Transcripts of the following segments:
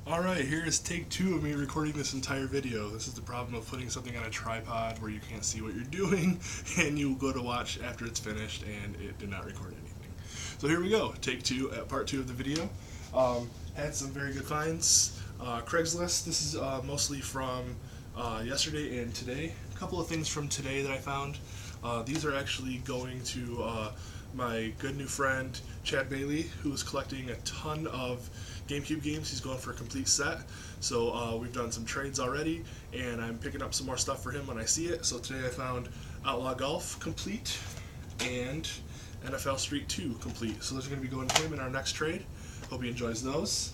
Alright, here is take two of me recording this entire video. This is the problem of putting something on a tripod where you can't see what you're doing and you go to watch after it's finished and it did not record anything. So here we go, take two at part two of the video. Had some very good finds. Craigslist, this is mostly from yesterday and today. A couple of things from today that I found. These are actually going to my good new friend Chad Bailey, who is collecting a ton of GameCube games. He's going for a complete set. So we've done some trades already, and I'm picking up some more stuff for him when I see it. So today I found Outlaw Golf complete and NFL Street 2 complete. So those are going to be going to him in our next trade. Hope he enjoys those.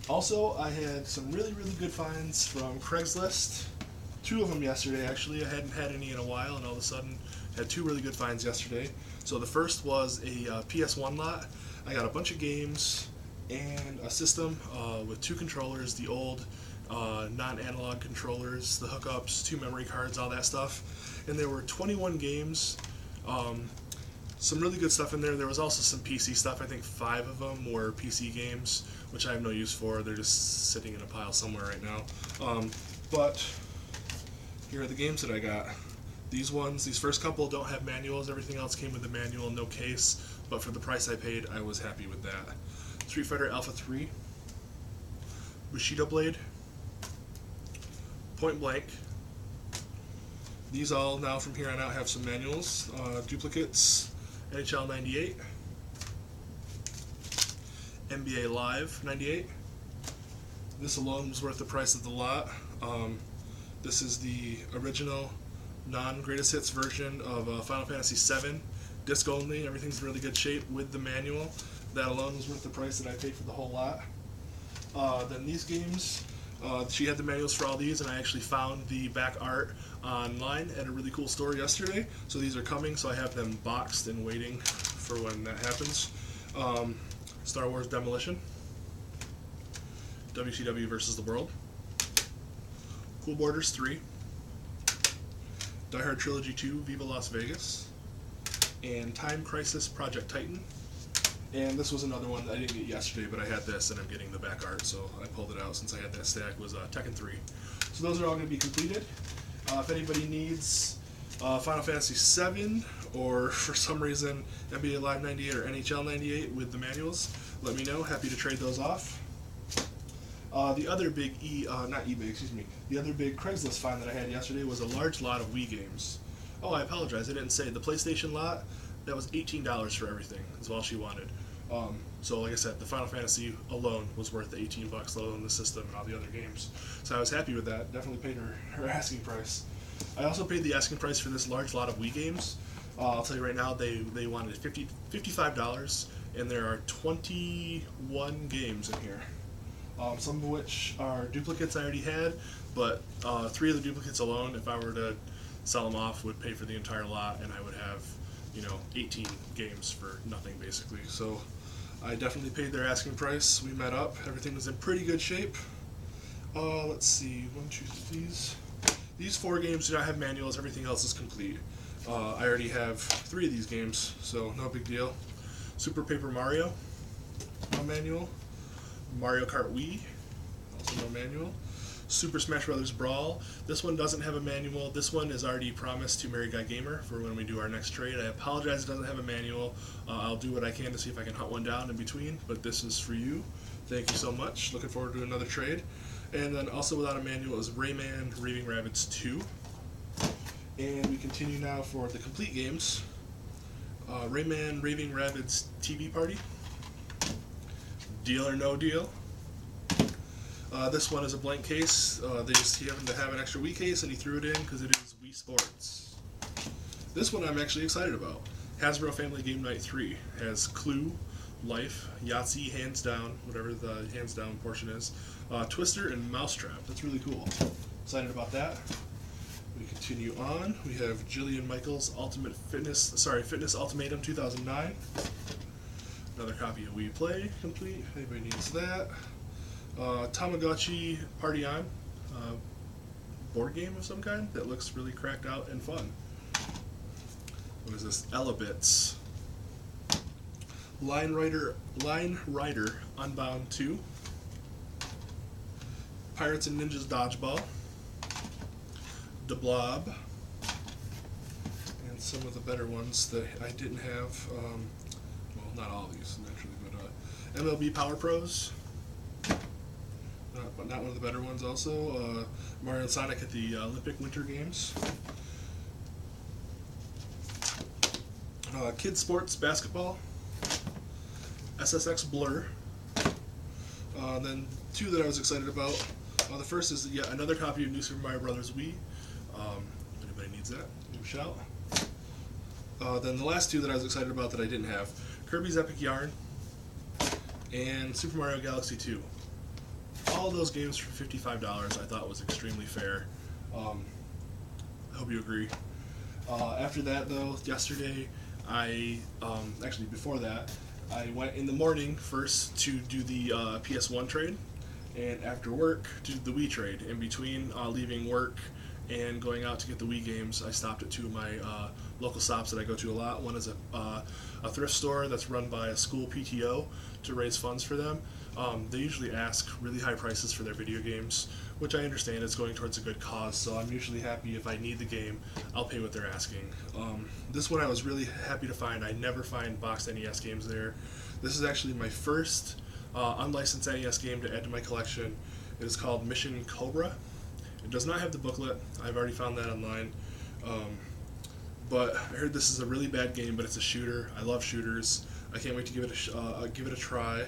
Also, I had some really good finds from Craigslist. Two of them yesterday, actually. I hadn't had any in a while, and all of a sudden had two really good finds yesterday. So the first was a PS1 lot. I got a bunch of games and a system with two controllers, the old non-analog controllers, the hookups, two memory cards, all that stuff. And there were 21 games. Some really good stuff in there. There was also some PC stuff. I think 5 of them were PC games, which I have no use for. They're just sitting in a pile somewhere right now. But here are the games that I got. These ones, these first couple don't have manuals. Everything else came with a manual, no case. But for the price I paid, I was happy with that. Street Fighter Alpha 3, Bushido Blade, Point Blank. These all now from here on out have some manuals. Duplicates, NHL 98, NBA Live 98. This alone was worth the price of the lot. This is the original non-greatest hits version of Final Fantasy VII, disc only. Everything's in really good shape with the manual. That alone was worth the price that I paid for the whole lot. Then these games, she had the manuals for all these, and I actually found the back art online at a really cool store yesterday. So these are coming, so I have them boxed and waiting for when that happens. Star Wars Demolition, WCW versus the World, Cool Borders 3, Die Hard Trilogy 2, Viva Las Vegas, and Time Crisis Project Titan. And this was another one that I didn't get yesterday, but I had this, and I'm getting the back art, so I pulled it out since I had that stack, was Tekken 3. So those are all going to be completed. If anybody needs Final Fantasy VII, or for some reason NBA Live 98 or NHL 98 with the manuals, let me know. Happy to trade those off. The other big the other big Craigslist find that I had yesterday was a large lot of Wii games. Oh, I apologize, I didn't say. The PlayStation lot, that was $18 for everything, is all she wanted. So like I said, the Final Fantasy alone was worth the $18, let alone the system and all the other games. So I was happy with that. Definitely paid her asking price. I also paid the asking price for this large lot of Wii games. I'll tell you right now, they wanted $55, and there are 21 games in here. Some of which are duplicates I already had, but 3 of the duplicates alone, if I were to sell them off, would pay for the entire lot, and I would have, 18 games for nothing basically. So I definitely paid their asking price. We met up. Everything was in pretty good shape. Let's see, these 4 games do not have manuals. Everything else is complete. I already have 3 of these games, so no big deal. Super Paper Mario, no manual. Mario Kart Wii, also no manual. Super Smash Bros. Brawl. This one doesn't have a manual. This one is already promised to Mary Guy Gamer for when we do our next trade. I apologize it doesn't have a manual. I'll do what I can to see if I can hunt one down in between, but this is for you. Thank you so much. Looking forward to another trade. And then also without a manual is Rayman Raving Rabbids 2. And we continue now for the complete games. Rayman Raving Rabbids TV Party. Deal or No Deal. This one is a blank case. He happened to have an extra Wii case and he threw it in because it is Wii Sports. This one I'm actually excited about. Hasbro Family Game Night 3 has Clue, Life, Yahtzee, Hands Down, whatever the Hands Down portion is, Twister, and Mousetrap. That's really cool. Excited about that. We continue on. We have Jillian Michaels Fitness Ultimatum 2009. Another copy of Wii Play complete. Anybody needs that. Tamagotchi Party On, board game of some kind that looks really cracked out and fun. What is this? Elebits. Line Rider Unbound 2. Pirates and Ninjas Dodgeball, The Blob, and some of the better ones that I didn't have. Well, not all of these, naturally, but MLB Power Pros. Not one of the better ones also. Mario and Sonic at the Olympic Winter Games. Kids Sports Basketball. SSX Blur. Then two that I was excited about. The first is yet another copy of New Super Mario Bros. Wii. If anybody needs that, give a shout. Then the last two that I was excited about that I didn't have. Kirby's Epic Yarn and Super Mario Galaxy 2. All those games for $55 I thought was extremely fair. I hope you agree. After that though, yesterday actually before that, I went in the morning first to do the PS1 trade, and after work to do the Wii trade. In between leaving work and going out to get the Wii games, I stopped at two of my local stops that I go to a lot. One is a thrift store that's run by a school PTO to raise funds for them. They usually ask really high prices for their video games, which I understand is going towards a good cause, so I'm usually happy if I need the game, I'll pay what they're asking. This one I was really happy to find. I never find boxed NES games there. This is actually my first unlicensed NES game to add to my collection. It is called Mission Cobra. It does not have the booklet. I've already found that online. But I heard this is a really bad game, but it's a shooter. I love shooters. I can't wait to give it a try.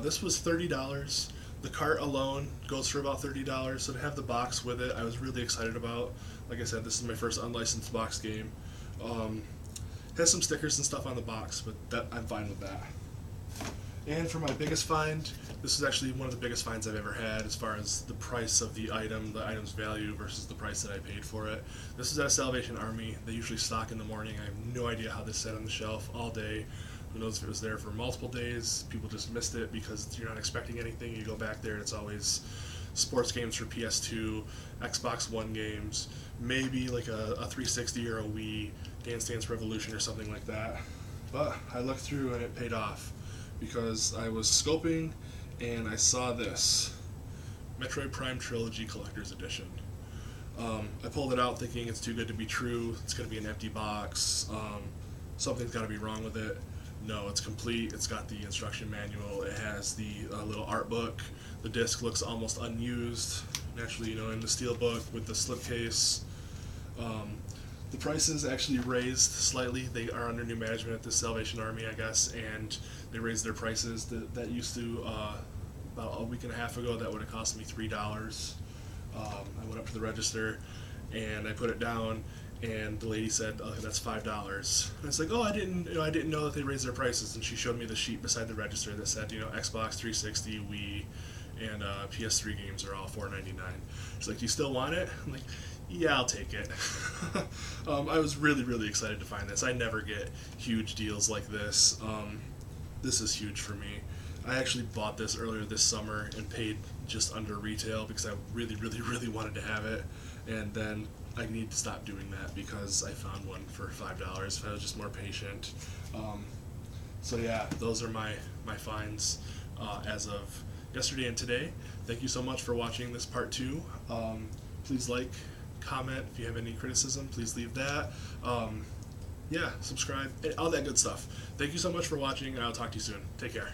This was $30. The cart alone goes for about $30, so to have the box with it, I was really excited about. Like I said, this is my first unlicensed box game. Has some stickers and stuff on the box, but I'm fine with that. And for my biggest find, this is actually one of the biggest finds I've ever had as far as the price of the item's value versus the price that I paid for it. This is at a Salvation Army. They usually stock in the morning. I have no idea how this sat on the shelf all day. Who knows if it was there for multiple days. People just missed it because you're not expecting anything. You go back there and it's always sports games for PS2, Xbox One games, maybe like a 360 or a Wii, Dance Dance Revolution or something like that. But I looked through and it paid off because I was scoping and I saw this Metroid Prime Trilogy Collector's Edition. I pulled it out thinking it's too good to be true. It's going to be an empty box. Something's got to be wrong with it. No, it's complete. It's got the instruction manual. It has the little art book. The disc looks almost unused. Naturally, you know, in the steel book with the slipcase. The prices actually raised slightly. They are under new management at the Salvation Army, I guess, and they raised their prices. That used to, about a week and a half ago, that would have cost me $3. I went up to the register and I put it down, and the lady said, "Oh, that's $5." And it's like, "Oh, I didn't know that they raised their prices." And she showed me the sheet beside the register that said, Xbox 360, Wii, and PS3 games are all $4.99. She's like, "Do you still want it?" I'm like, "Yeah, I'll take it." I was really, really excited to find this. I never get huge deals like this. This is huge for me. I actually bought this earlier this summer and paid just under retail because I really, really, really wanted to have it. And then I need to stop doing that because I found one for $5 if I was just more patient. So yeah, those are my finds as of yesterday and today. Thank you so much for watching this part 2. Please like, comment. If you have any criticism, please leave that. Yeah, subscribe, all that good stuff. Thank you so much for watching, and I'll talk to you soon. Take care.